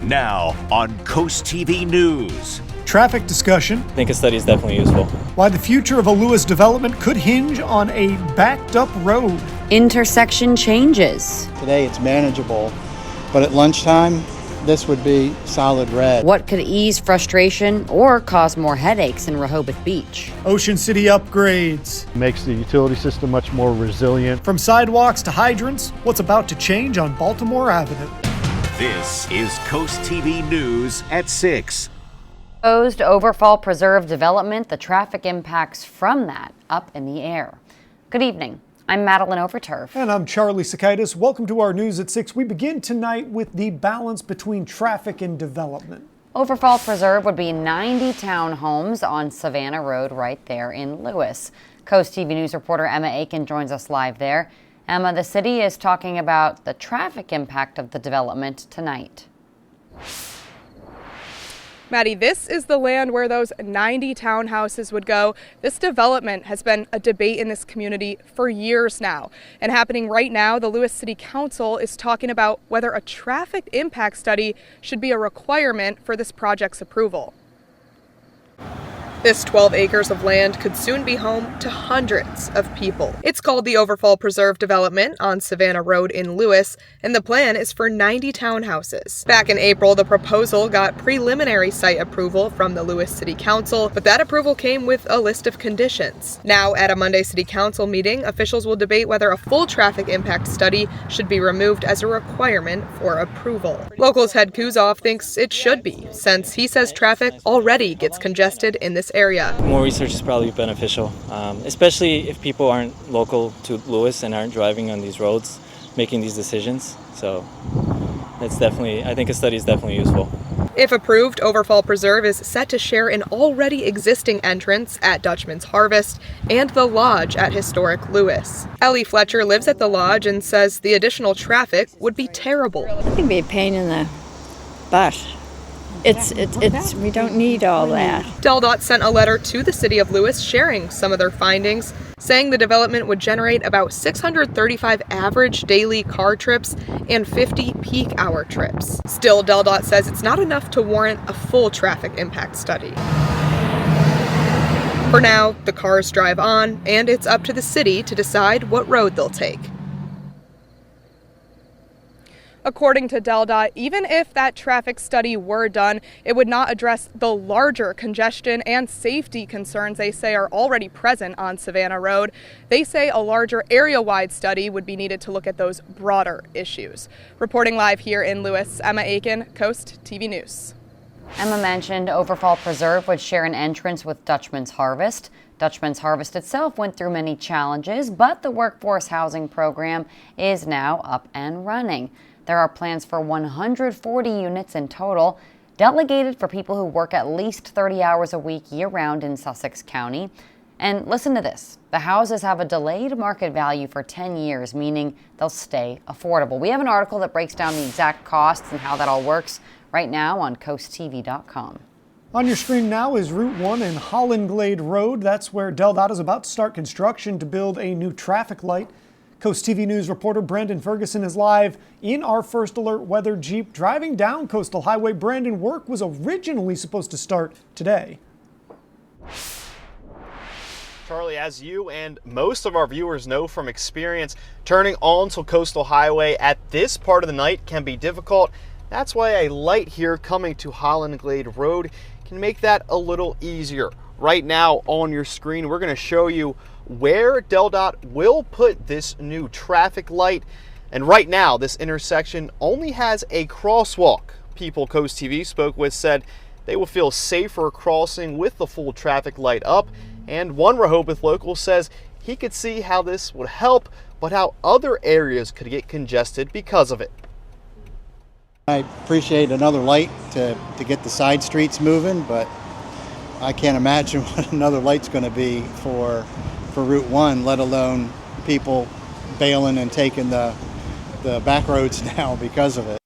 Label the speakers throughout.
Speaker 1: Now on Coast TV News.
Speaker 2: Traffic discussion.
Speaker 3: I think a study is definitely useful.
Speaker 2: Why the future of a Lewes development could hinge on a backed up road.
Speaker 4: Intersection changes.
Speaker 5: Today it's manageable, but at lunchtime, this would be solid red.
Speaker 4: What could ease frustration or cause more headaches in Rehoboth Beach?
Speaker 2: Ocean City upgrades.
Speaker 6: Makes the utility system much more resilient.
Speaker 2: From sidewalks to hydrants, what's about to change on Baltimore Avenue.
Speaker 1: This is Coast TV News at 6.
Speaker 4: Proposed Overfall Preserve development, the traffic impacts from that up in the air. Good evening. I'm Madeline Overturf.
Speaker 2: And I'm Charlie Sakaitis. Welcome to our News at 6. We begin tonight with the balance between traffic and development.
Speaker 4: Overfall Preserve would be 90 townhomes on Savannah Road right there in Lewes. Coast TV News reporter Emma Aiken joins us live there. Emma, the city is talking about the traffic impact of the development tonight.
Speaker 7: Maddie, this is the land where those 90 townhouses would go. This development has been a debate in this community for years now. And happening right now, the Lewes City Council is talking about whether a traffic impact study should be a requirement for this project's approval. This 12 acres of land could soon be home to hundreds of people. It's called the Overfall Preserve development on Savannah Road in Lewes, and the plan is for 90 townhouses. Back in April, the proposal got preliminary site approval from the Lewes City Council, but that approval came with a list of conditions. Now, at a Monday City Council meeting, officials will debate whether a full traffic impact study should be removed as a requirement for approval. Locals head Kuzoff thinks it should be, since he says traffic already gets congested in this area.
Speaker 3: More research is probably beneficial, especially if people aren't local to Lewes and aren't driving on these roads, making these decisions. So it's definitely, I think a study is definitely useful.
Speaker 7: If approved, Overfall Preserve is set to share an already existing entrance at Dutchman's Harvest and the lodge at historic Lewes. Ellie Fletcher lives at the lodge and says the additional traffic would be terrible.
Speaker 8: It can be a pain in the butt. We don't need all that.
Speaker 7: DelDOT sent a letter to the city of Lewes sharing some of their findings, saying the development would generate about 635 average daily car trips and 50 peak hour trips. Still, DelDOT says it's not enough to warrant a full traffic impact study. For now, the cars drive on, and it's up to the city to decide what road they'll take. According to DelDOT, even if that traffic study were done, it would not address the larger congestion and safety concerns they say are already present on Savannah Road. They say a larger area-wide study would be needed to look at those broader issues. Reporting live here in Lewes, Emma Aiken, Coast TV News.
Speaker 4: Emma mentioned Overfall Preserve would share an entrance with Dutchman's Harvest. Dutchman's Harvest itself went through many challenges, but the workforce housing program is now up and running. There are plans for 140 units in total, delegated for people who work at least 30 hours a week year-round in Sussex County. And listen to this. The houses have a delayed market value for 10 years, meaning they'll stay affordable. We have an article that breaks down the exact costs and how that all works right now on CoastTV.com.
Speaker 2: On your screen now is Route 1 and Holland Glade Road. That's where DelDOT is about to start construction to build a new traffic light. Coast TV News reporter Brandon Ferguson is live in our First Alert weather Jeep driving down Coastal Highway. Brandon, work was originally supposed to start today.
Speaker 9: Charlie, as you and most of our viewers know from experience, turning onto Coastal Highway at this part of the night can be difficult. That's why a light here coming to Holland Glade Road can make that a little easier. Right now on your screen, we're going to show you where DelDOT will put this new traffic light. And right now, this intersection only has a crosswalk. People Coast TV spoke with said they will feel safer crossing with the full traffic light up. And one Rehoboth local says he could see how this would help, but how other areas could get congested because of it.
Speaker 5: I appreciate another light to get the side streets moving, but I can't imagine what another light's going to be for Route 1, let alone people bailing and taking the back roads now because of it.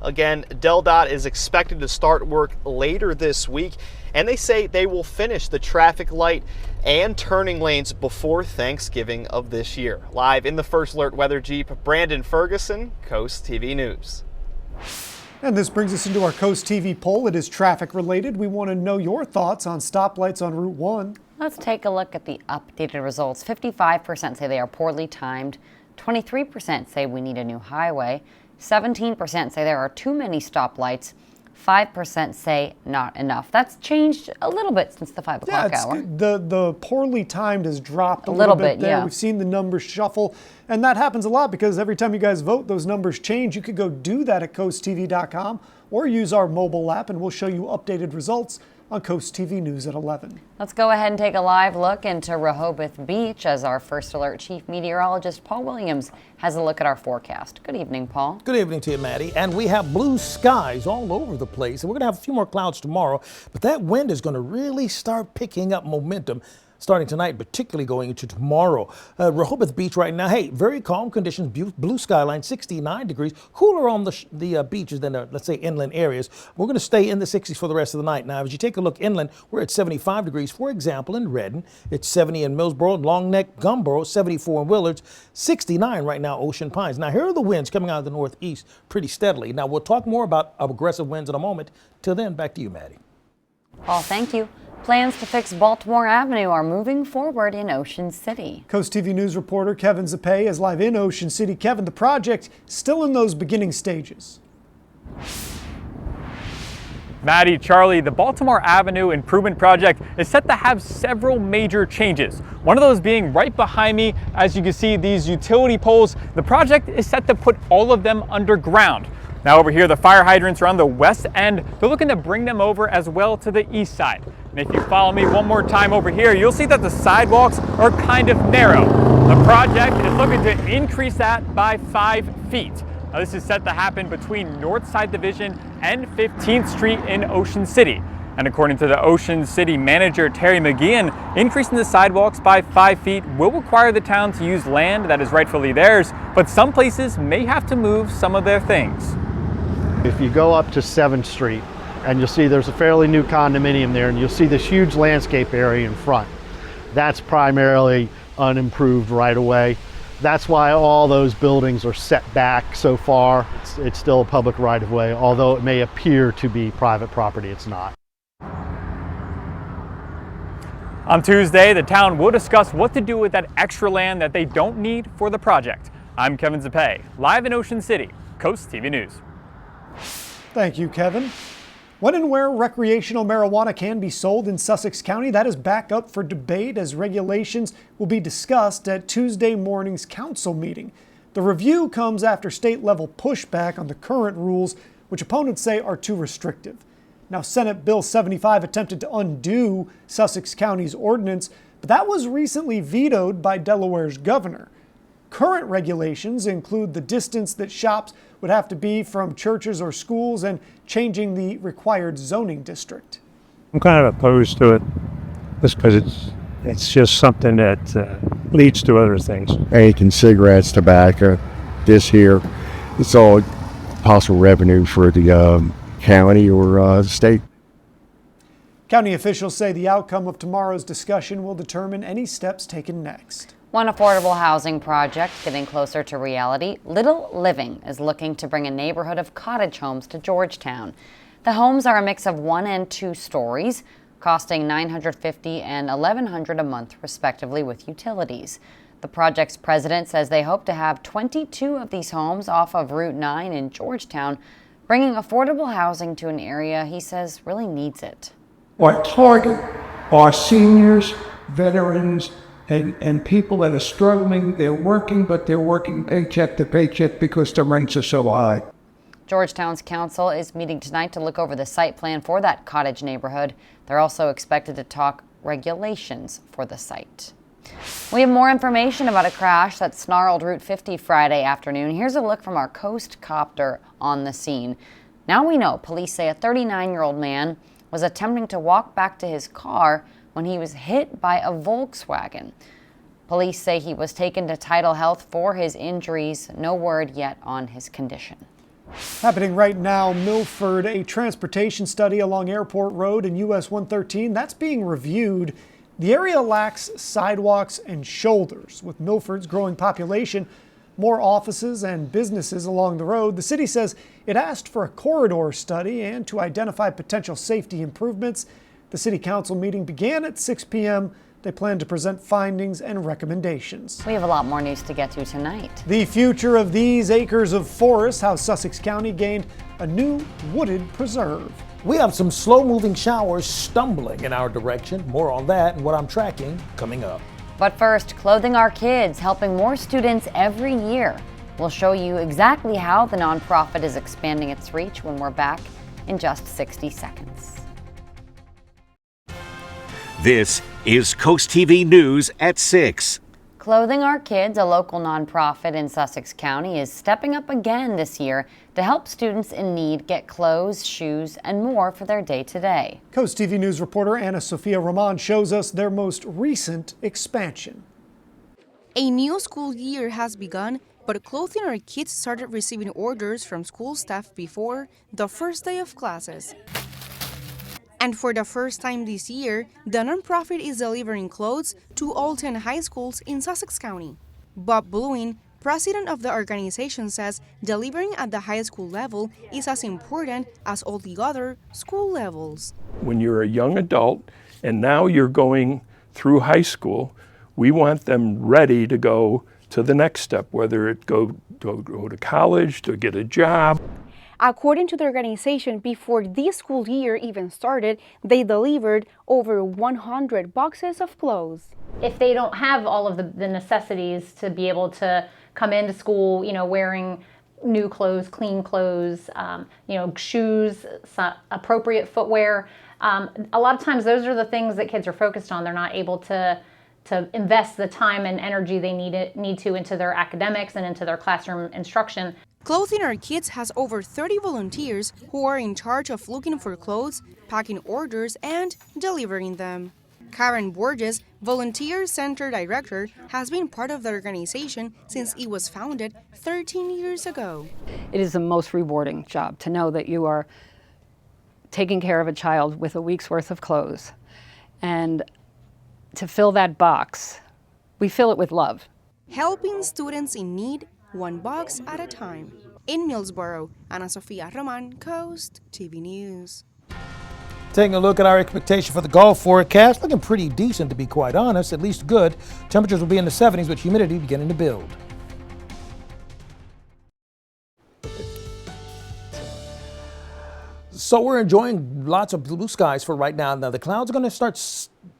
Speaker 9: Again, DelDOT is expected to start work later this week, and they say they will finish the traffic light and turning lanes before Thanksgiving of this year. Live in the First Alert Weather Jeep, Brandon Ferguson, Coast TV News.
Speaker 2: And this brings us into our Coast TV poll. It is traffic related. We want to know your thoughts on stoplights on Route 1.
Speaker 4: Let's take a look at the updated results. 55% say they are poorly timed. 23% say we need a new highway. 17% say there are too many stoplights. 5% say not enough. That's changed a little bit since the 5 o'clock hour.
Speaker 2: The poorly timed has dropped a little bit there.
Speaker 4: Yeah.
Speaker 2: We've seen the numbers shuffle, and that happens a lot because every time you guys vote, those numbers change. You could go do that at coasttv.com or use our mobile app, and we'll show you updated results on Coast TV News at 11.
Speaker 4: Let's go ahead and take a live look into Rehoboth Beach as our First Alert Chief Meteorologist Paul Williams has a look at our forecast. Good evening, Paul.
Speaker 10: Good evening to you, Maddie. And we have blue skies all over the place. And we're going to have a few more clouds tomorrow, but that wind is going to really start picking up momentum starting tonight, particularly going into tomorrow. Rehoboth Beach right now, hey, very calm conditions, blue skyline, 69 degrees, cooler on the beaches than the, let's say, inland areas. We're going to stay in the 60s for the rest of the night. Now, as you take a look inland, we're at 75 degrees, for example, in Redden. It's 70 in Millsboro, Long Neck, Gumboro, 74 in Willards, 69 right now, Ocean Pines. Now, here are the winds coming out of the northeast pretty steadily. Now, we'll talk more about aggressive winds in a moment. Till then, back to you, Maddie.
Speaker 4: Paul, thank you. Plans to fix Baltimore Avenue are moving forward in Ocean City.
Speaker 2: Coast TV News reporter Kevin Zappé is live in Ocean City. Kevin, the project still in those beginning stages.
Speaker 11: Maddie, Charlie, the Baltimore Avenue Improvement Project is set to have several major changes. One of those being right behind me. As you can see, these utility poles, the project is set to put all of them underground. Now over here, the fire hydrants are on the west end. They're looking to bring them over as well to the east side. And if you follow me one more time over here, you'll see that the sidewalks are kind of narrow. The project is looking to increase that by 5 feet. Now this is set to happen between Northside Division and 15th Street in Ocean City. And according to the Ocean City manager, Terry McGeehan, increasing the sidewalks by 5 feet will require the town to use land that is rightfully theirs, but some places may have to move some of their things.
Speaker 6: If you go up to 7th Street, and you'll see there's a fairly new condominium there, and you'll see this huge landscape area in front. That's primarily unimproved right away. That's why all those buildings are set back so far. It's still a public right of way, although it may appear to be private property, it's not.
Speaker 11: On Tuesday, the town will discuss what to do with that extra land that they don't need for the project. I'm Kevin Zappé, live in Ocean City, Coast TV News.
Speaker 2: Thank you, Kevin. When and where recreational marijuana can be sold in Sussex County, that is back up for debate as regulations will be discussed at Tuesday morning's council meeting. The review comes after state-level pushback on the current rules, which opponents say are too restrictive. Now, Senate Bill 75 attempted to undo Sussex County's ordinance, but that was recently vetoed by Delaware's governor. Current regulations include the distance that shops would have to be from churches or schools and changing the required zoning district.
Speaker 12: I'm kind of opposed to it just because it's just something that leads to other things.
Speaker 13: Anything, cigarettes, tobacco, this here, it's all possible revenue for the county or state.
Speaker 2: County officials say the outcome of tomorrow's discussion will determine any steps taken next.
Speaker 4: One affordable housing project getting closer to reality. Little Living is looking to bring a neighborhood of cottage homes to Georgetown. The homes are a mix of 1 and 2 stories, costing $950 and $1,100 a month, respectively, with utilities. The project's president says they hope to have 22 of these homes off of Route 9 in Georgetown, bringing affordable housing to an area he says really needs it.
Speaker 14: Our target are seniors, veterans, and people that are struggling. They're working, but they're working paycheck to paycheck because the rents are so high.
Speaker 4: Georgetown's council is meeting tonight to look over the site plan for that cottage neighborhood. They're also expected to talk regulations for the site. We have more information about a crash that snarled Route 50 Friday afternoon. Here's a look from our Coast copter on the scene. Now we know police say a 39-year-old man was attempting to walk back to his car when he was hit by a Volkswagen. Police say he was taken to Tidal Health for his injuries. No word yet on his condition.
Speaker 2: Happening right now, Milford, a transportation study along Airport Road and US 113, that's being reviewed. The area lacks sidewalks and shoulders. With Milford's growing population, more offices and businesses along the road, the city says it asked for a corridor study and to identify potential safety improvements. The city council meeting began at 6 p.m. They plan to present findings and recommendations.
Speaker 4: We have a lot more news to get to tonight.
Speaker 2: The future of these acres of forest, how Sussex County gained a new wooded preserve.
Speaker 10: We have some slow-moving showers stumbling in our direction. More on that and what I'm tracking coming up.
Speaker 4: But first, clothing our kids, helping more students every year. We'll show you exactly how the nonprofit is expanding its reach when we're back in just 60 seconds.
Speaker 1: This is CoastTV News at 6.
Speaker 4: Clothing Our Kids, a local nonprofit in Sussex County, is stepping up again this year to help students in need get clothes, shoes, and more for their day-to-day.
Speaker 2: CoastTV News reporter Anna Sophia Roman shows us their most recent expansion.
Speaker 15: A new school year has begun, but Clothing Our Kids started receiving orders from school staff before the first day of classes. And for the first time this year, the nonprofit is delivering clothes to all 10 high schools in Sussex County. Bob Bluin, president of the organization, says delivering at the high school level is as important as all the other school levels.
Speaker 16: When you're a young adult and now you're going through high school, we want them ready to go to the next step, whether it go to college, to get a job.
Speaker 15: According to the organization, before this school year even started, they delivered over 100 boxes of clothes.
Speaker 17: If they don't have all of the necessities to be able to come into school, wearing new clothes, clean clothes, shoes, appropriate footwear, a lot of times those are the things that kids are focused on. They're not able to invest the time and energy they need to into their academics and into their classroom instruction.
Speaker 15: Clothing Our Kids has over 30 volunteers who are in charge of looking for clothes, packing orders, and delivering them. Karen Borges, Volunteer Center Director, has been part of the organization since it was founded 13 years ago.
Speaker 18: It is the most rewarding job to know that you are taking care of a child with a week's worth of clothes. And to fill that box, we fill it with love.
Speaker 15: Helping students in need, one box at a time. In Millsboro, Ana Sofia Roman, Coast TV News.
Speaker 10: Taking a look at our expectation for the golf forecast, looking pretty decent to be quite honest, at least good. Temperatures will be in the 70s, but humidity beginning to build. So we're enjoying lots of blue skies for right now. Now the clouds are going to start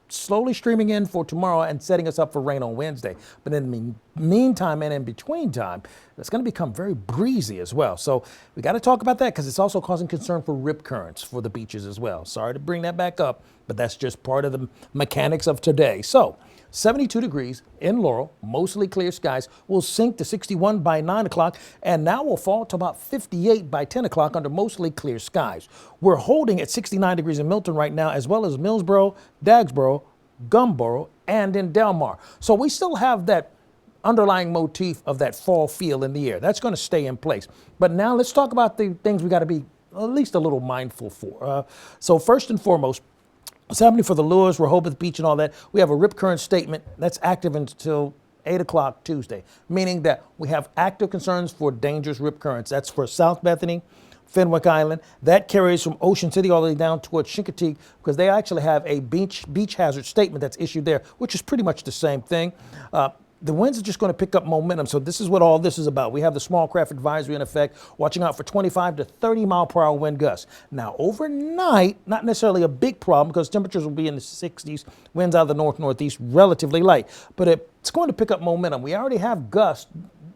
Speaker 10: slowly streaming in for tomorrow and setting us up for rain on Wednesday. But in the meantime and in between time, it's going to become very breezy as well. So we got to talk about that because it's also causing concern for rip currents for the beaches as well. Sorry to bring that back up, but that's just part of the mechanics of today. So 72 degrees in Laurel, mostly clear skies, will sink to 61 by 9 o'clock and now will fall to about 58 by 10 o'clock under mostly clear skies. We're holding at 69 degrees in Milton right now, as well as Millsboro, Dagsboro, Gumboro, and in Delmar. So we still have that underlying motif of that fall feel in the air. That's going to stay in place. But now let's talk about the things we got to be at least a little mindful for. So first and foremost, what's happening for the Lewes, Rehoboth Beach and all that, we have a rip current statement that's active until 8 o'clock Tuesday, meaning that we have active concerns for dangerous rip currents. That's for South Bethany, Fenwick Island. That carries from Ocean City all the way down towards Chincoteague because they actually have a beach hazard statement that's issued there, which is pretty much the same thing. The winds are just going to pick up momentum. So this is what all this is about. We have the small craft advisory in effect, watching out for 25 to 30 mile per hour wind gusts. Now overnight, not necessarily a big problem because temperatures will be in the 60s, winds out of the north-northeast, relatively light, but it's going to pick up momentum. We already have gusts,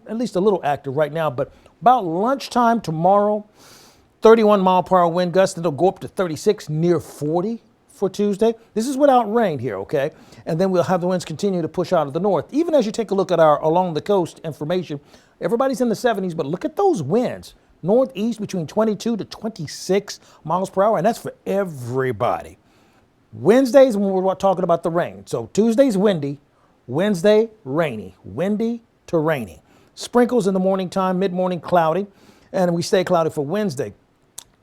Speaker 10: at least a little active right now, but about lunchtime tomorrow, 31 mile per hour wind gusts, it'll go up to 36, near 40 for Tuesday. This is without rain here, okay? And then we'll have the winds continue to push out of the north. Even as you take a look at our along the coast information, everybody's in the 70s, but look at those winds. Northeast between 22 to 26 miles per hour, and that's for everybody. Wednesdays when we're talking about the rain. So Tuesday's windy, Wednesday rainy, windy to rainy. Sprinkles in the morning time, mid-morning cloudy. and we stay cloudy for Wednesday.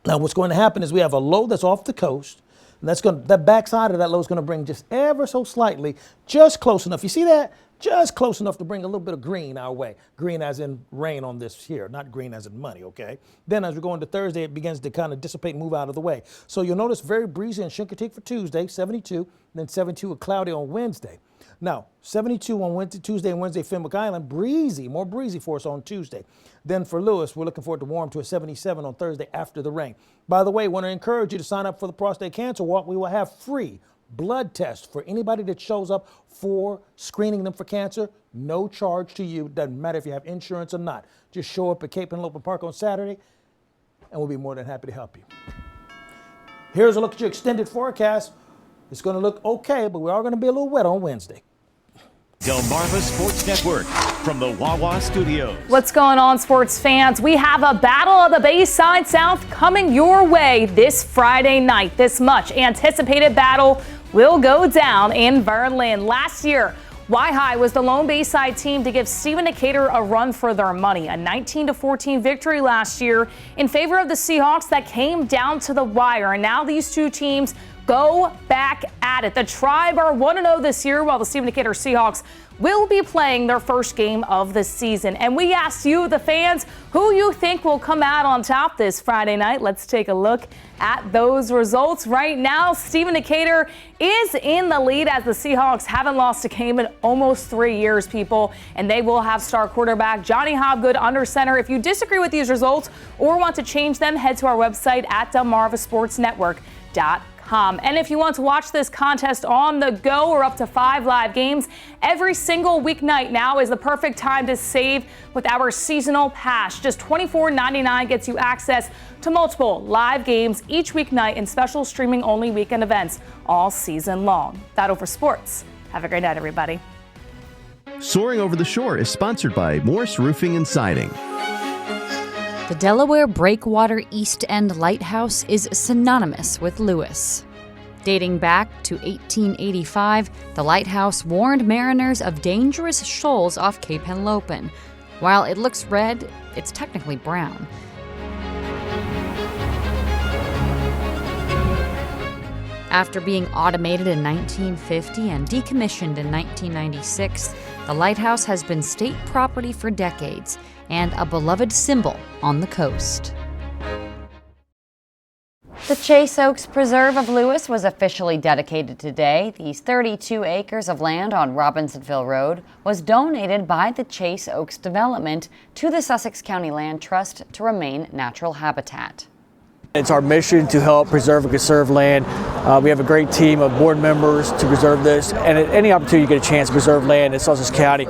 Speaker 10: Now, what's going to happen is we have a low that's off the coast, and that backside of that low is going to bring just ever so slightly, just close enough. You see that? Just close enough to bring a little bit of green our way. Green as in rain on this here, not green as in money, okay? Then as we go into Thursday, it begins to kind of dissipate and move out of the way. So you'll notice very breezy in Chincoteague for Tuesday, 72, then 72 with cloudy on Wednesday. Now, 72 on Wednesday, Tuesday and Wednesday, Fenwick Island, breezy, more breezy for us on Tuesday. Then for Lewes, we're looking forward to warm to a 77 on Thursday after the rain. By the way, I want to encourage you to sign up for the Prostate Cancer Walk. We will have free blood tests for anybody that shows up for screening them for cancer. No charge to you. Doesn't matter if you have insurance or not. Just show up at Cape Henlopen Park on Saturday, and we'll be more than happy to help you. Here's a look at your extended forecast. It's going to look okay, but we are going to be a little wet on Wednesday.
Speaker 1: Delmarva Sports Network from the Wawa Studios.
Speaker 19: What's going on, sports fans? We have a Battle of the Bayside South coming your way this Friday night. This much anticipated battle will go down in Berlin. Last year, Y-High was the lone Bayside team to give Stephen Decatur a run for their money. A 19-14 victory last year in favor of the Seahawks that came down to the wire. And now these two teams go back at it. The Tribe are 1-0 this year, while the Stephen Decatur Seahawks will be playing their first game of the season. And we asked you, the fans, who you think will come out on top this Friday night. Let's take a look at those results. Right now, Stephen Decatur is in the lead as the Seahawks haven't lost a game in almost 3 years, people. And they will have star quarterback Johnny Hobgood under center. If you disagree with these results or want to change them, head to our website at delmarvasportsnetwork.com. And if you want to watch this contest on the go or up to 5 live games every single weeknight, now is the perfect time to save with our seasonal pass. Just $24.99 gets you access to multiple live games each weeknight and special streaming only weekend events all season long. That'll for sports. Have a great night, everybody.
Speaker 20: Soaring Over the Shore is sponsored by Morse Roofing and Siding.
Speaker 4: The Delaware Breakwater East End Lighthouse is synonymous with Lewes. Dating back to 1885, the lighthouse warned mariners of dangerous shoals off Cape Henlopen. While it looks red, it's technically brown. After being automated in 1950 and decommissioned in 1996, the lighthouse has been state property for decades and a beloved symbol on the coast. The Chase Oaks Preserve of Lewes was officially dedicated today. These 32 acres of land on Robinsonville Road was donated by the Chase Oaks Development to the Sussex County Land Trust to remain natural habitat.
Speaker 21: It's our mission to help preserve and conserve land. We have a great team of board members to preserve this, and at any opportunity you get a chance to preserve land in Sussex County,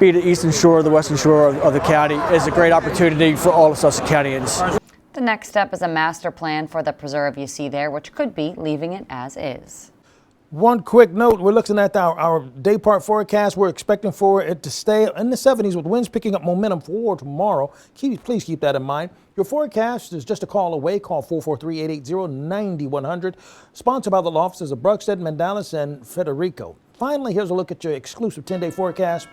Speaker 21: be it the eastern shore or the western shore of the county, is a great opportunity for all of Sussex Countyans.
Speaker 4: The next step is a master plan for the preserve you see there, which could be leaving it as is.
Speaker 10: One quick note, we're looking at our day part forecast. We're expecting for it to stay in the 70s with winds picking up momentum for tomorrow. Please keep that in mind. Your forecast is just a call away. Call 443-880-9100. Sponsored by the law offices of Bruckstead, Mandalis, and Federico. Finally, here's a look at your exclusive 10-day forecast.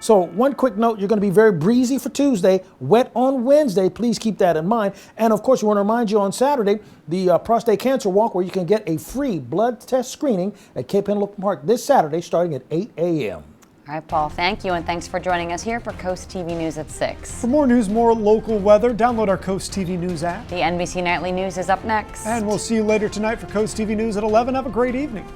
Speaker 10: So one quick note, you're going to be very breezy for Tuesday, wet on Wednesday. Please keep that in mind. And of course, we want to remind you on Saturday, the Prostate Cancer Walk, where you can get a free blood test screening at Cape Henlopen Park this Saturday starting at 8 a.m.
Speaker 4: All right, Paul, thank you, and thanks for joining us here for Coast TV News at 6.
Speaker 2: For more news, more local weather, download our Coast TV News app.
Speaker 4: The NBC Nightly News is up next.
Speaker 2: And we'll see you later tonight for Coast TV News at 11. Have a great evening.